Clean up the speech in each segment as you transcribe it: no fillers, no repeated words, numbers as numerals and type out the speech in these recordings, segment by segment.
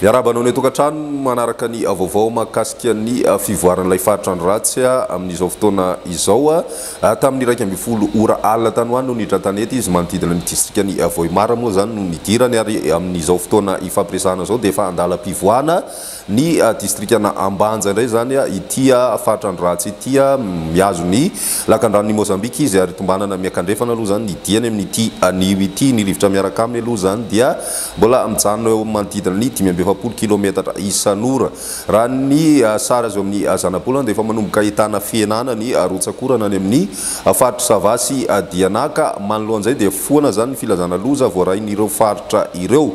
Miarabanao ny tokantrano manaraka ny vaovao mahakasika ny fivoaran'ilay faritrandro ratsy amin'izao fotoana izao tamin'ny 12 ora alina tany hoany no niditra tanety izy manodidina ny distrikany Vohimara moa zany no nidirany ary amin'izao fotoana ifampiresahana zao dia efa andalam-pivoahana ny distrikana Ambanja indray zany ity faritrandro ratsy ity miazo ny lakan-dranon'ny Mozambika izy ary tombanana miakandrefana aloha zany nidiany amin'ity anio ity ny rivotra miaraka aminy aloha zany dia mbola mijanona eo manodidina ny 520 kilometatra isan'ora raha ny sara azo amin'ny zanapolana dia efa manomboka ahitana fienana ny rotsakorana any amin'ny faritra Savasy Dianaka manoloan'izay dia foana zany filazana loza voarahin'ireo faritra ireo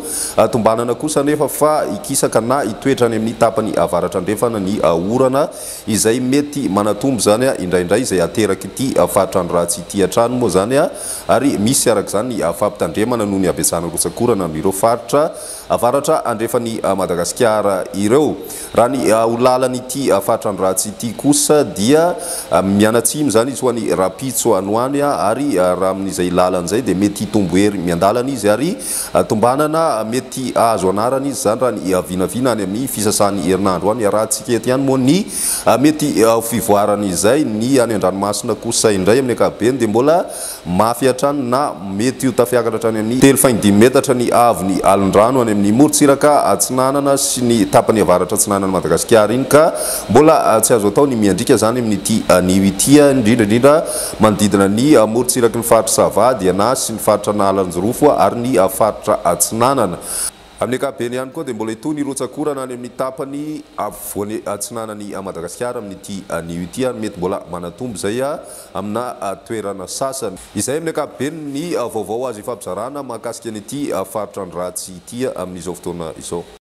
tombanana kosa nefa fa ikisaka na itoetra any amin'ny tapany avaratra andrefana ny orana izay mety manatombo zany indraindray izay ateraky ity faritrandro ratsy ity hatrany moa zany ary misy araka zany fampitandremana noho ny abetsahana rotsakorana amin'ireo faritra avaratra andrefany Madagasikara ireo raha ny olalan'ity faritrandro ratsy ity kosa dia mianatsimo zany izy ho any Rapitso anoany ary raha amin'izay lalan'izay dia mety hitombo hery miandalana izy ary tombanana mety azo anarana izy zany raha ny vinavina any amin'ny fisasan'ny herinandro any raha tsika eto ihany moa ny mety fivoarana izay ny any an-dranomasina kosa indray amin'ny ankapobeny dia mbola mafy hatrany na mety ho tafiakatra hatrany amin'ny 3.5 metatra ny avy ny alondrano any amin'ny morotsiraka atsinanana sy ny tapany avaratra atsinanana Madagasikara iny ka mbola tsy azo atao ny miandrika zany amin'ity anio ity indrindra manodidina ny morotsiraky ny faritra Savady sy ny faritra Nalanjorofo ary ny faritra atsinanana amin'ny ankapobeny ihany koa dia mbola itony rotsakorana any amin'ny tapany afovoany atsinanany Madagasikara amin'ity anio ity mety mbola manatombo zay amina toerana sasany izay amin'ny ankapobeny ny vaovao azo ifampizarana mahakasika an'ity faritrandro ratsy ity amin'izao fotoana izao.